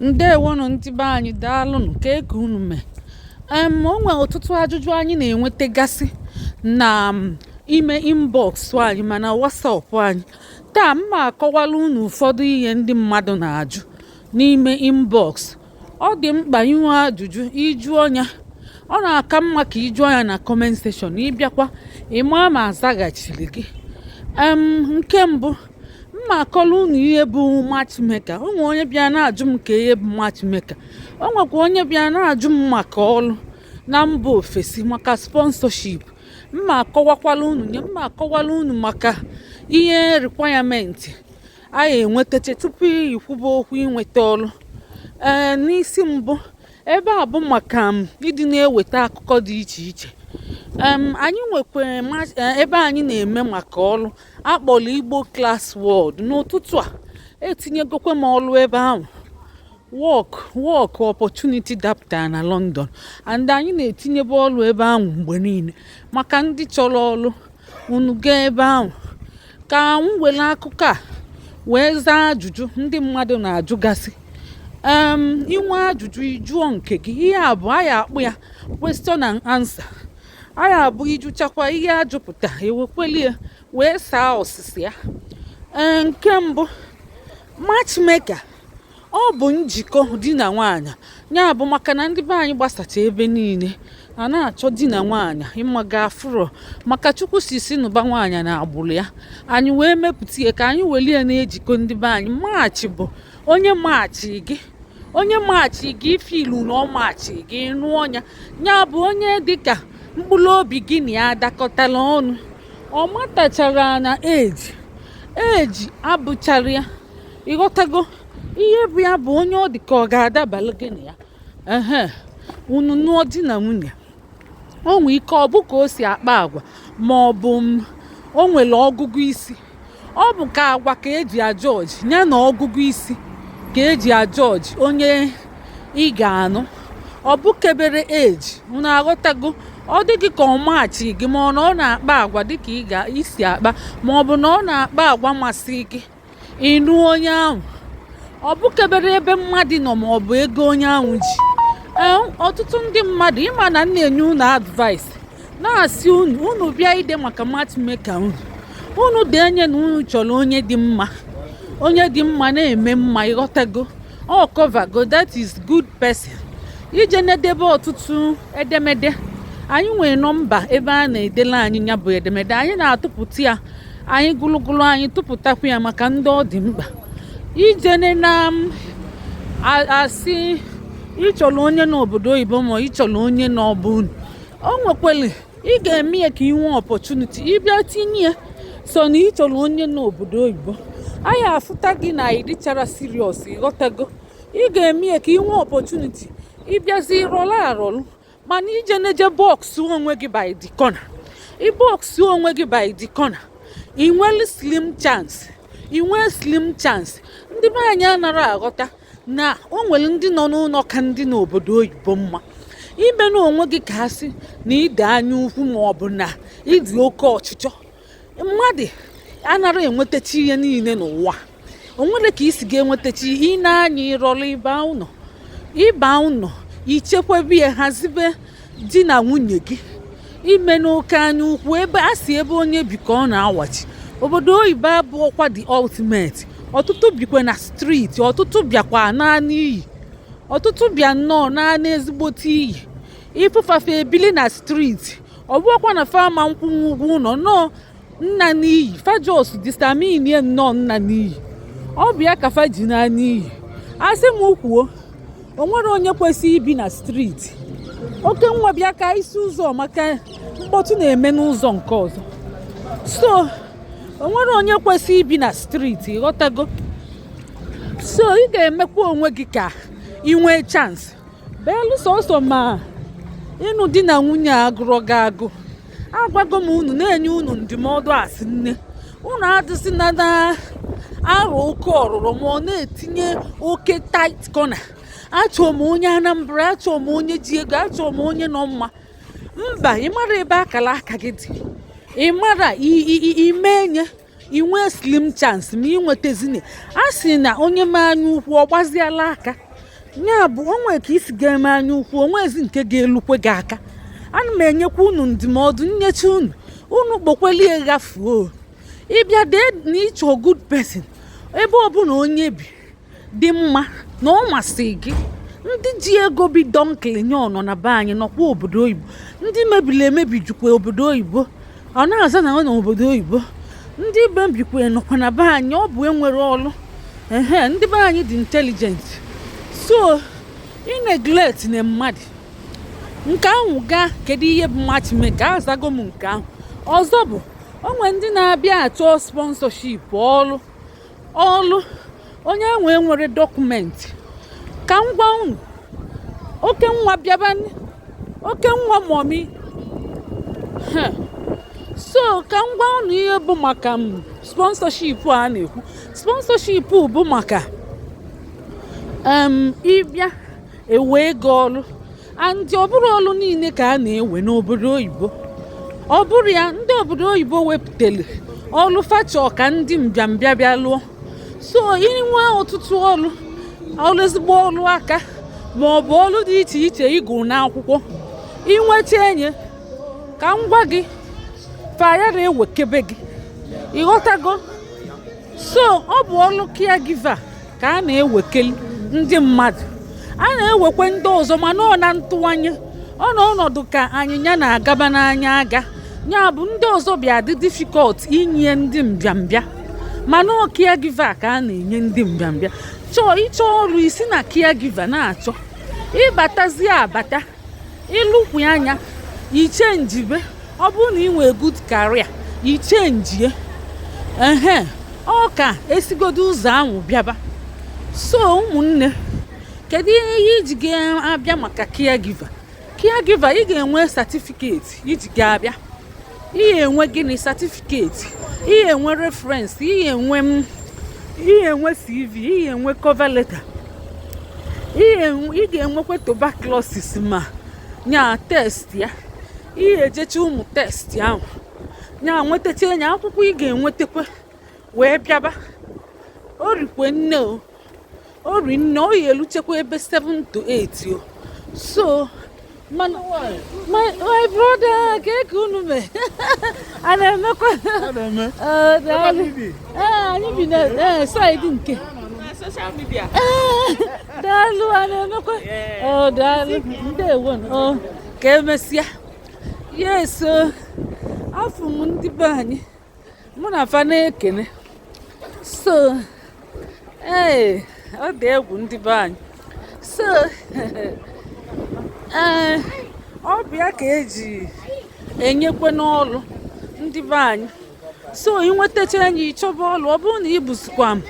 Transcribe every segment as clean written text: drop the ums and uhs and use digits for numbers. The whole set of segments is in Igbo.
Ndewonu ndị be anyị, daalụnụ ka eke unu mee. O nwere ọtụtụ ajụjụ anyị na-enwetagasị na ime inbox anyị mana WhatsApp anyị. Taa mma akọwala unu ụfọdụ ihe ndị mmadụ na-ajụ n'ime inbox. Ọ dị mkpa inwe ajụjụ ịjụọ ya. Ọ na-aka mma ka ịjụọ ya na comment section, ịbịakwa ịma ma azaghachiri gị. Nke mbụ, mma akọla unu ihe bụ matchmaker. O nwere onye bịa na-ajụ m ka ihe bụ matchmaker. O nwekwa onye bịa na-ajụ m maka ọrụ na mba ofesi, maka sponsorship. Mma akọwakwala unu maka ihe requirement anyị enwetache tupu ikwuba okwu inweta ọrụ. N'isi mbụ, ebe a bụ maka ịdị na-eweta akụkọ dị iche iche. Anyị nwekwara ebe anyị na-eme maka ọrụ akpọrọ Igbo Class World. N'ụtụtụ a etinyegokwe m ọrụ ebe ahụ, work opportunity dapụtara na London, and anyị na-etinyebe ọrụ ebe ahụ mgbe niile maka ndị chọrọ ọrụ. Unu gaa ebe ahụ ka m were akụkọ a wee zaa ajụjụ ndị mmadụ na-ajụgasị. Inwe ajụjụ ịjụọ nke gị. Ihe a bụ anyị akpụ ya question and answer. Anyị abụ ịjụchakwa ihe ajụpụta ewekwelie wee saa ọsịsị ya. Nke mbụ, matchmaker ọ bụ njikọ di na nwaanyị. Ya bụ maka na ndị be anyị gbasacha ebe niile a na-achọ di na nwaanyị ịmaga afụrọ maka Chukwu si n'ụba nwaanyị na agbụrụ ya. Anyị wee mepụta ihe ka anyị welie na-ejikọ ndị be anyị. Maachị bụ onye maachị gị ifilu na ọ maachị gị nụọ ya. Ya bụ onye dịka mkpụrụ obi gị na ya dakọtara ọnụ. Ọ matachara na eji abụchara ya, ịghọtago ihe bụ ya bụ onye ọ dị ka ọ ga-adabara gị na ya. Unu nụọ di na nwunye, o nwee ike ọ bụ ka o si akpa agwa ma ọ bụ o nwere ọgụgụ isi. Ọ bụ ka agwa ka eji ajọji ya na ọgụgụ isi ka eji ajọji onye ị ga-anụ. Ọ bụ kebere eji, unu aghọtago. Ọ dịghị ka ọ maachị gị ma ọ na ọ na-akpa agwa dịka isi akpa, ma ọ bụ na ọ na-akpa agwa masị gị ịnụ onye ahụ. Ọ bụ kebere ebe mmadụ nọ ma ọ bụ ego onye ahụ ji. Ọtụtụ ndị mmadụ ịma na na-enye unu advice na-asị unu bịa ide maka matchmaker unu denye na unu chọrọ onye dị mma na-eme mma, ịghọtago. Ọ covergo, that is good person. Ije na-edebe ọtụtụ edemede. Anyị nwere nọmba ebe a na-edela anyị ya bụ edemede. Anyị na-atụpụta ya, anyị gụlụgụlụ anyị tụpụtakwa ya maka ndị ọ dị mkpa. Ijene na asị ịchọrọ onye n'obodo oyibo ma ịchọrọ onye n'ọbụ unu, o nwekwere ị ga-eme ya ka ị nwee opportunity ịbịa tinye ya so na ịchọrọ onye n'obodo oyibo. Anyị afụta gị na ịdịchara serious, ịghọtago. Ị ga-eme ya ka ị nwee opportunity ịbịazi rọlụ arọlụ. Mana ije neje bọksụ onwe gị by the corner. Ịbọksụ onwe gị by the corner, ị nwere slim chance. Ndị be anyị anara aghọta na o nwere ndị nọ n'ụlọ ka ndị n'obodo oyibo mma. Ime na onwe gị ka asị na ide anya ukwu ma ọ bụ na ịdị oke ọchịchọ. Mmadụ anara enwetachi ihe niile n'ụwa. O nwere ka isi ga-enwetachi ị na-anya ịrọrọ ịba ụnọ ichekwebe ya, hazibe di na nwunye gị. Ime n'oke anya ukwu ebe a si ebe onye bi ka ọ na-awachi. Obodo oyibo abụọkwa the ultimate. Ọtụtụ bikwe na streeti, ọtụtụ bịakwa naanị iyi, ọtụtụ bịa nnọọ naanị ezigbote iyi. Ịfụfafe ebili na streeti, ọ bụọkwa na fama nkwụnwụ ụgwọ ụlọ nnọọ nna n'iyi. Fajos distamine nnọọ nna n'iyi. Ọ bịa ka faji naanị iyi. Asị m kwuo, o nwere onye kwesịrị ibi na streeti. Oke nwa bịa ka isi ụzọ maka mkpọtụ na-eme n'ụzọ nke ọzọ. So o nwere onye kwesịrị ibi na streeti, ịghọtago. So ị ga-emekwa onwe gị ka ị nwee chance. Beelụ sọsọ ma ịnụ di na nwunye agụrọ gị agụ. Agwago m unu na-enye unu ndụmọdụ asị nne. Unu adịsị na arụ oke ọrụrụ ma ọ na-etinye oke tight corner. Achọrọ m onye Anambra, achọrọ m onye ji ego, achọrọ m onye nọ mma. Mba, ị mara ebe akara aka gị dị. Ị mara imenye inwe slim chance ma inwetazine. A sị na onye ma anya ukwu ọ gbaziela aka. nya bụ onwe ka isi ga-eme anya ukwu onwezi nke ga-elukwe gị aka. Ana m enyekwa unu ndụmọdụ nyecha unu kpokwelie ghafuo ịbịa dee na ịchọ good person ebe ọbụla onye bi dị mma na ọ masị gị. Ndị ji ego bi donkili nye ọnọ na be anyị nọkwa obodo oyibo, ndị mebiri emebi jikwa obodo oyibo, ọ na-aza na obodo oyibo. Ndị mebikwa nọkwa na be anyị, ọ bụ enwere ọlụ. Ndị be anyị dị intelligent, so ị neglect na mmadụ nke ahụ gaa kedu ihe bụ matchmaker. Azago m nke ahụ. Ọzọ bụ onwe ndị na-abịa achọ sponsorship ọlụ onye nwere dọkụmentị. Ka m gwa unu, oke nwa bịabani, oke nwa momi. So ka m gwa unu ihe bụ maka sponsorship a na-ekwu. Sponsorship bụ maka ịbịa ewe ego ọlụ, and ọ bụrụ ọlụ niile ka a na-ewe n'obodo oyibo. Ọ bụrụ ya ndị obodo oyibo wepụtara ọlụ fachọ ka ndị mbịambịa bịa lụọ. So inwe ọtụtụ ọlụ ezigbo ọlụ aka ma ọ bụ ọlụ dị iche iche ịgụ n'akwụkwọ, inweta enye ka m gwa gị fayara ewekebe gị, ịghọtago. So ọ bụ ọlụ caregiver ka a na-ewekeli ndị mmadụ, a na-ewekwe ndị ọzọ mana ọ na ntụwanye, ọ na ọnọdụ ka anyịnya na-agaba n'anya aga. Ya bụ ndị ọzọ bịa dị difficult inye ndị mbịambịa, mana ọ caregiver ka a na-enye ndị mbịambịa. Ịchọ ọrụ isi na caregiver na-achọ ịbatazie abata ịlụkwu anya ichenjibe. Ọ bụrụ na ị nwee good career ichenjie, ọ ka esigodo ụzọ ahụ bịaba. So ụmụnne, kedu ihe iji ga-abịa maka caregiver? Ị ga-enwe certificate iji ga-abịa. Ihe enwe gịnị certificate, ihe enwe reference, ihe enwe CV, ihe enwe cover letter, ị ga-enwekwa tuberculosis ma nya test ya. Ihe ejecha ụmụ test ahụ nya nwetacha nya akwụkwọ ị ga-enwetakwa wee bịaba. Orikwe nne ọ ya eluchekwa ebe 7 to 8 o. So my brother, ka unu mee? A na-emekwa anyị bi na side nke social media. Daalụ, a na-emekwa daalụ, ndewo. Ka emesịa. Yes, afọ m ndị be anyị mụ na fa na-ekene. So ọ dị egwu ndị be anyị. So ọ bịa ka eji enyekwe n'ọlụ ndị be anyị. So inwetacha anyị ịchọba ọlụ, ọ bụrụ na ị bụzikwa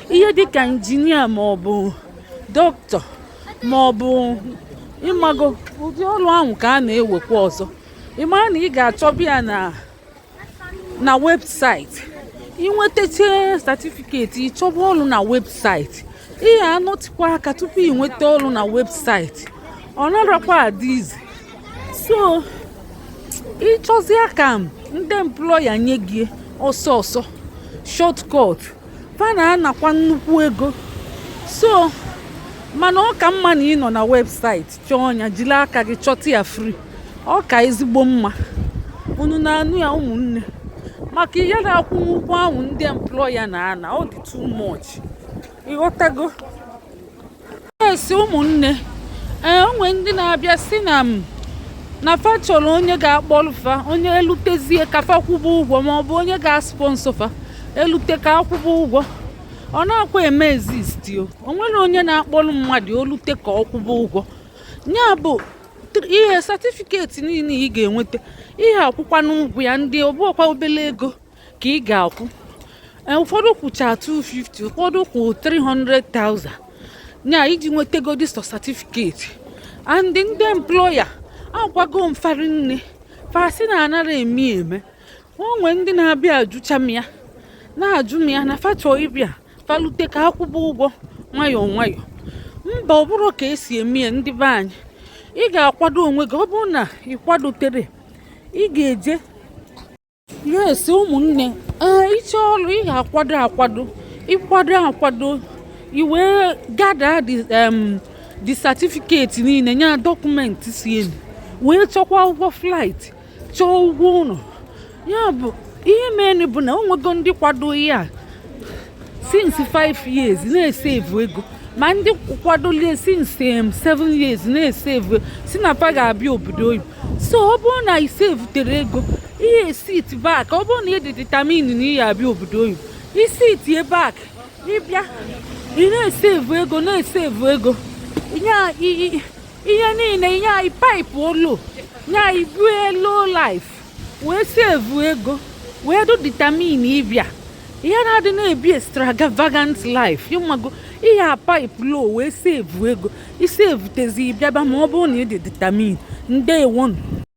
ihe dịka injinia ma ọ bụ dọkịta ma ọ bụ ịmago ụdị ọlụ ahụ ka a na-ewekwa ọzọ. Ị mara na ị ga-achọba ya na webụsaịtị. Inwetacha satifiketi ịchọba ọlụ na webụsaịtị, ihe anọtikwa aka tupu ị nweta ọlụ na webụsaịtị. Ọ narakwa adị izi. So ịchọzie ka ndị employer nye gị ọsọ shortcut, fa na-anakwa nnukwu ego. So mana ọ ka mma na ị nọ na webụsaịtị chọọ ya, jiri aka gị chọta ya free. Ọ ka ezigbo mma. Unu na-anụ ya ụmụnne? Maka ihe na-akwụ ụgwọ ahụ ndị employer na-ana, ọ dị too much. Ịghọtago? Esi ụmụnne, onwe ndị na-abịa si na fa chọrọ onye ga-akpọrụ fa, onye elutezie ka fa kwụba ụgwọ, ma ọ bụ onye ga-sponsor fa elute ka akwụba ụgwọ. Ọ na-akwa eme exist o. O nwere onye na-akpọrọ mmadụ olute ka ọ kwụba ụgwọ. Nya bụ ihe satifiketi niile ị ga-enweta, ihe akwụkwa n'ụgwọ ya ndị ọbụkwa obele ego ka ị ga-akwụ. Ụfọdụ kwụcha 250, ụfọdụ kwụ 300,000 nya iji nwetego dis satifiketi. And ndị employer agwago mfari nne fasi na anara eme. Onwe ndị na-abịa ajụcha m ya na-ajụ m ya na fa chọọ ịbịa falute ka akwụba ụgwọ nwayọọ nwayọọ. Mba, ọ bụrụ ka esi eme ndị be anyị. Ị ga-akwado onwe gị. Ọ bụrụ na ị kwadotere, ị ga-eje. Yes ụmụnne, ịchọ ọrụ ị ga-akwado ịkwado, i wee gada the certificate niile nya dọkụmentị si elu wee chọkwa ụgwọ flight chọọ ụgwọ ụlọ ya bụ ihe mere bụ na o nwego ndị kwado ihe a since 5 years na-esevu ego ma ndị kwadolie since 7 years na-esevu si na pa ga-abịa obodo oyibo so ọ bụrụ na isevutere ego ihe sit back ọ bụrụ na ịdị determine na ihe abịa obodo oyibo isitie back ịbịa ị na-esevu ego ihe niile nye anyị paịpụ olo nye anyị bue low life wee sevu ego wee do determine ịbịa ihe na-adị na-ebi extravagant life ịmago ihe a pipe low wee sevu ego isevutezi ịbịaba ma ọ bụrụ na ị dị determine ndeewonu.